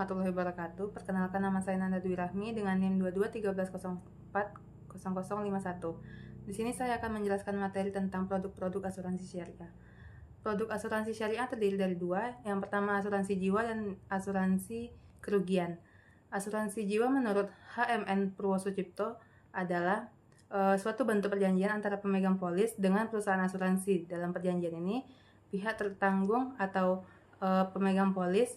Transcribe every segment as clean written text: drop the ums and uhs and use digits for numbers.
warahmatullahi wabarakatuh. Perkenalkan, nama saya Nanda Dwi Rahmi dengan NIM 2213040051. Di sini saya akan menjelaskan materi tentang produk-produk asuransi syariah. Produk asuransi syariah terdiri dari dua. Yang pertama asuransi jiwa dan asuransi kerugian. Asuransi jiwa menurut HMN Purwosucipto adalah suatu bentuk perjanjian antara pemegang polis dengan perusahaan asuransi. Dalam perjanjian ini, pihak tertanggung atau pemegang polis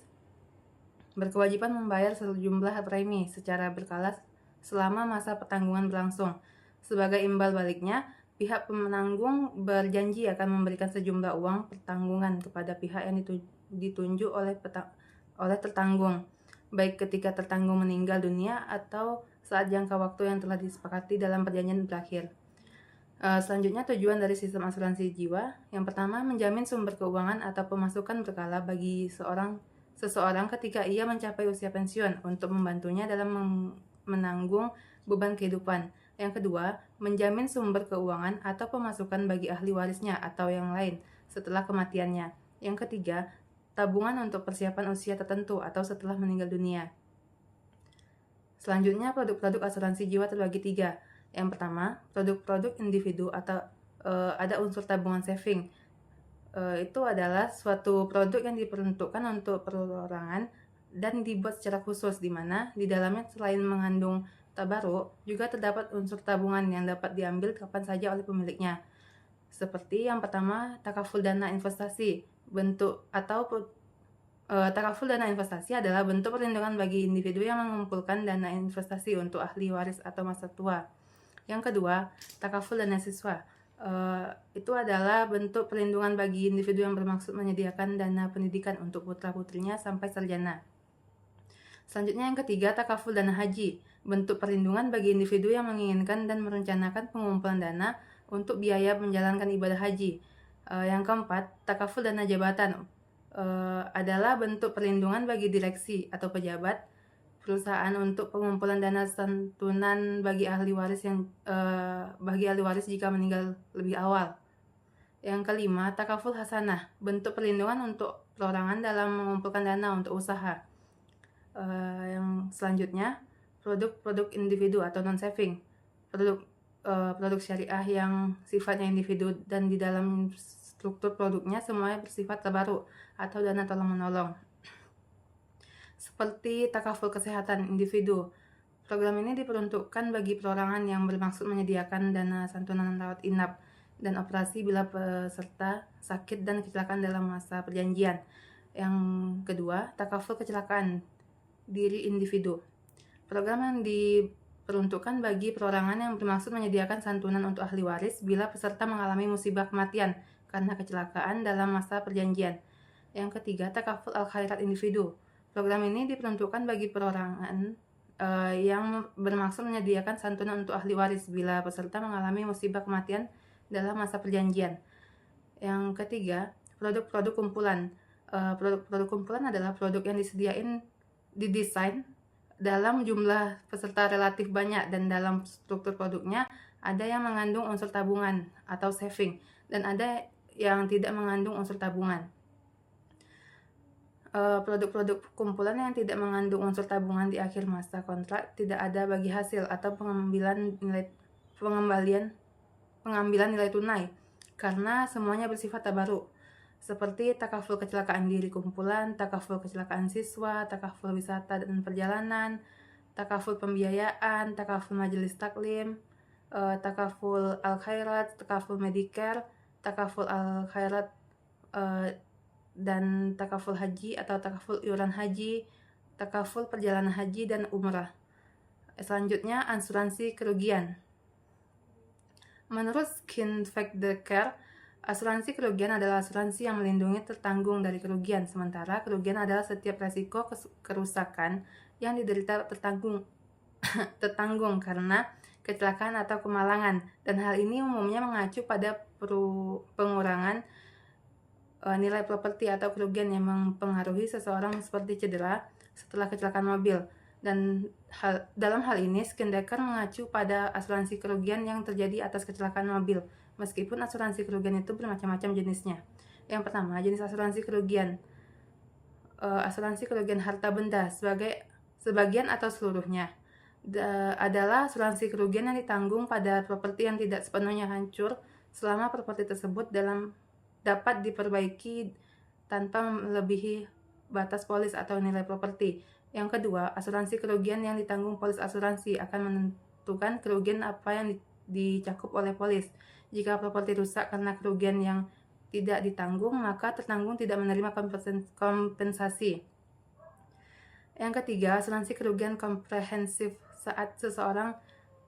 berkewajiban membayar sejumlah premi secara berkala selama masa pertanggungan berlangsung. Sebagai imbal baliknya, pihak penanggung berjanji akan memberikan sejumlah uang pertanggungan kepada pihak yang ditunjuk oleh tertanggung, baik ketika tertanggung meninggal dunia atau saat jangka waktu yang telah disepakati dalam perjanjian berakhir. Selanjutnya, tujuan dari sistem asuransi jiwa. Yang pertama, menjamin sumber keuangan atau pemasukan berkala bagi seseorang ketika ia mencapai usia pensiun untuk membantunya dalam menanggung beban kehidupan. Yang kedua, menjamin sumber keuangan atau pemasukan bagi ahli warisnya atau yang lain setelah kematiannya. Yang ketiga, tabungan untuk persiapan usia tertentu atau setelah meninggal dunia. Selanjutnya, produk-produk asuransi jiwa terbagi tiga. Yang pertama, produk-produk individu atau ada unsur tabungan saving. Itu adalah suatu produk yang diperuntukkan untuk perorangan dan dibuat secara khusus, di mana di dalamnya selain mengandung tabaruk, juga terdapat unsur tabungan yang dapat diambil kapan saja oleh pemiliknya. Seperti yang pertama, takaful dana investasi. Takaful dana investasi adalah bentuk perlindungan bagi individu yang mengumpulkan dana investasi untuk ahli waris atau masa tua. Yang kedua, takaful dana siswa. Itu adalah bentuk perlindungan bagi individu yang bermaksud menyediakan dana pendidikan untuk putra-putrinya sampai sarjana. Selanjutnya yang ketiga, takaful dana haji. Bentuk perlindungan bagi individu yang menginginkan dan merencanakan pengumpulan dana untuk biaya menjalankan ibadah haji. Yang keempat, takaful dana jabatan. Adalah bentuk perlindungan bagi direksi atau pejabat perusahaan untuk pengumpulan dana santunan bagi ahli waris jika meninggal lebih awal. Yang kelima, takaful hasanah, bentuk perlindungan untuk perorangan dalam mengumpulkan dana untuk usaha. Yang selanjutnya, produk-produk individu atau non-saving, produk syariah yang sifatnya individu dan di dalam struktur produknya semuanya bersifat tabaruk atau dana tolong-menolong. Seperti takaful kesehatan individu. Program ini diperuntukkan bagi perorangan yang bermaksud menyediakan dana santunan rawat inap dan operasi bila peserta sakit dan kecelakaan dalam masa perjanjian. Yang kedua, takaful kecelakaan diri individu. Program yang diperuntukkan bagi perorangan yang bermaksud menyediakan santunan untuk ahli waris bila peserta mengalami musibah kematian karena kecelakaan dalam masa perjanjian. Yang ketiga, takaful al-khairat individu. Program ini diperuntukkan bagi perorangan yang bermaksud menyediakan santunan untuk ahli waris bila peserta mengalami musibah kematian dalam masa perjanjian. Yang ketiga, produk-produk kumpulan. Produk-produk kumpulan adalah produk yang didesain dalam jumlah peserta relatif banyak dan dalam struktur produknya ada yang mengandung unsur tabungan atau saving dan ada yang tidak mengandung unsur tabungan. Produk-produk kumpulan yang tidak mengandung unsur tabungan di akhir masa kontrak tidak ada bagi hasil atau pengambilan nilai tunai karena semuanya bersifat tabaruk, seperti takaful kecelakaan diri kumpulan, takaful kecelakaan siswa, takaful wisata dan perjalanan, takaful pembiayaan, takaful majelis taklim, takaful al-khairat, takaful medicare, takaful al-khairat dan takaful haji atau takaful iuran haji, takaful perjalanan haji dan umrah. Selanjutnya, asuransi kerugian. Menurut Skin Factor Care, asuransi kerugian adalah asuransi yang melindungi tertanggung dari kerugian, sementara kerugian adalah setiap resiko kerusakan yang diderita tertanggung karena kecelakaan atau kemalangan, dan hal ini umumnya mengacu pada pengurangan nilai properti atau kerugian yang mempengaruhi seseorang seperti cedera setelah kecelakaan mobil. Dan dalam hal ini, Skindecker mengacu pada asuransi kerugian yang terjadi atas kecelakaan mobil, meskipun asuransi kerugian itu bermacam-macam jenisnya. Yang pertama, jenis asuransi kerugian. asuransi kerugian harta benda sebagian atau seluruhnya. Adalah asuransi kerugian yang ditanggung pada properti yang tidak sepenuhnya hancur selama properti tersebut dapat diperbaiki tanpa melebihi batas polis atau nilai properti. Yang kedua, asuransi kerugian yang ditanggung polis asuransi akan menentukan kerugian apa yang dicakup oleh polis. Jika properti rusak karena kerugian yang tidak ditanggung, maka tertanggung tidak menerima kompensasi. Yang ketiga, asuransi kerugian komprehensif. Saat seseorang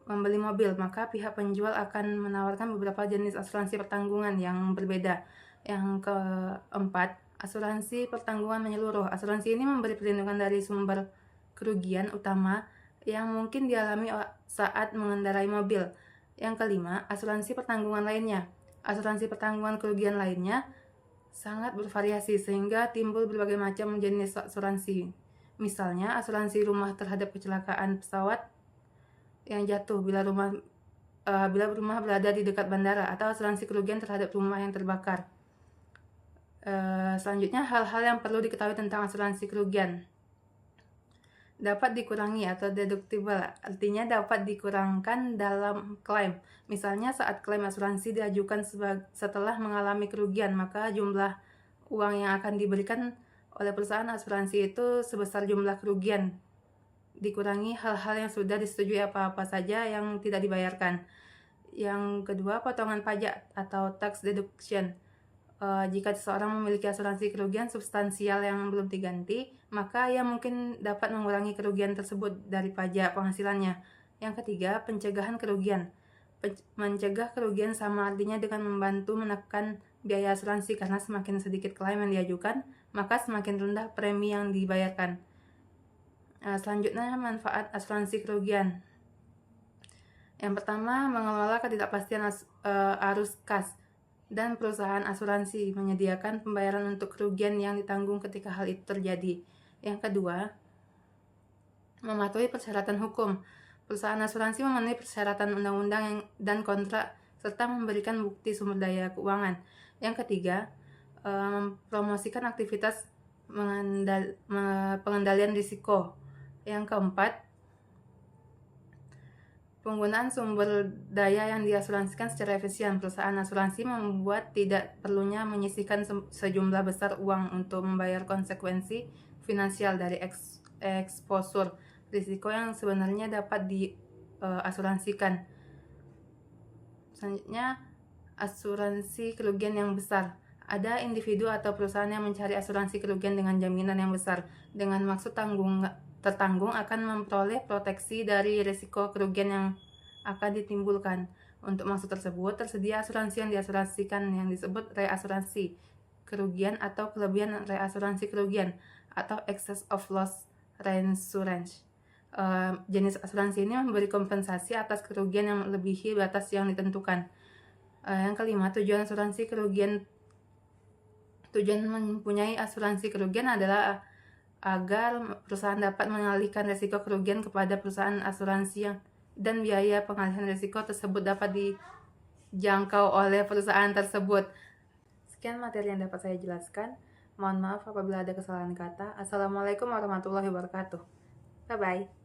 membeli mobil, maka pihak penjual akan menawarkan beberapa jenis asuransi pertanggungan yang berbeda. Yang keempat, asuransi pertanggungan menyeluruh. Asuransi ini memberi perlindungan dari sumber kerugian utama yang mungkin dialami saat mengendarai mobil. Yang kelima, asuransi pertanggungan lainnya. Asuransi pertanggungan kerugian lainnya sangat bervariasi sehingga timbul berbagai macam jenis asuransi. Misalnya, asuransi rumah terhadap kecelakaan pesawat yang jatuh bila rumah berada di dekat bandara, atau asuransi kerugian terhadap rumah yang terbakar. Selanjutnya, hal-hal yang perlu diketahui tentang asuransi kerugian. Dapat dikurangi atau deductible, artinya dapat dikurangkan dalam klaim. Misalnya saat klaim asuransi diajukan setelah mengalami kerugian, maka jumlah uang yang akan diberikan oleh perusahaan asuransi itu sebesar jumlah kerugian, dikurangi hal-hal yang sudah disetujui apa-apa saja yang tidak dibayarkan. Yang kedua, potongan pajak atau tax deduction. Jika seseorang memiliki asuransi kerugian substansial yang belum diganti, maka ia mungkin dapat mengurangi kerugian tersebut dari pajak penghasilannya. Yang ketiga, pencegahan kerugian. Mencegah kerugian sama artinya dengan membantu menekan biaya asuransi, karena semakin sedikit klaim yang diajukan, maka semakin rendah premi yang dibayarkan. Selanjutnya, manfaat asuransi kerugian. Yang pertama, mengelola ketidakpastian arus kas, dan perusahaan asuransi menyediakan pembayaran untuk kerugian yang ditanggung ketika hal itu terjadi. Yang kedua, mematuhi persyaratan hukum. Perusahaan asuransi memenuhi persyaratan undang-undang dan kontrak serta memberikan bukti sumber daya keuangan. Yang ketiga, mempromosikan aktivitas pengendalian risiko. Yang keempat, penggunaan sumber daya yang diasuransikan secara efisien. Perusahaan asuransi membuat tidak perlunya menyisihkan sejumlah besar uang untuk membayar konsekuensi finansial dari eksposur risiko yang sebenarnya dapat diasuransikan. Selanjutnya, asuransi kerugian yang besar. Ada individu atau perusahaan yang mencari asuransi kerugian dengan jaminan yang besar, dengan maksud tertanggung akan memperoleh proteksi dari risiko kerugian yang akan ditimbulkan. Untuk maksud tersebut, tersedia asuransi yang diasuransikan yang disebut reasuransi kerugian atau kelebihan reasuransi kerugian atau excess of loss reinsurance. Jenis asuransi ini memberi kompensasi atas kerugian yang melebihi batas yang ditentukan. Yang kelima, tujuan mempunyai asuransi kerugian adalah agar perusahaan dapat mengalihkan risiko kerugian kepada perusahaan asuransi dan biaya pengalihan risiko tersebut dapat dijangkau oleh perusahaan tersebut. Sekian materi yang dapat saya jelaskan. Mohon maaf apabila ada kesalahan kata. Assalamualaikum warahmatullahi wabarakatuh. Bye-bye.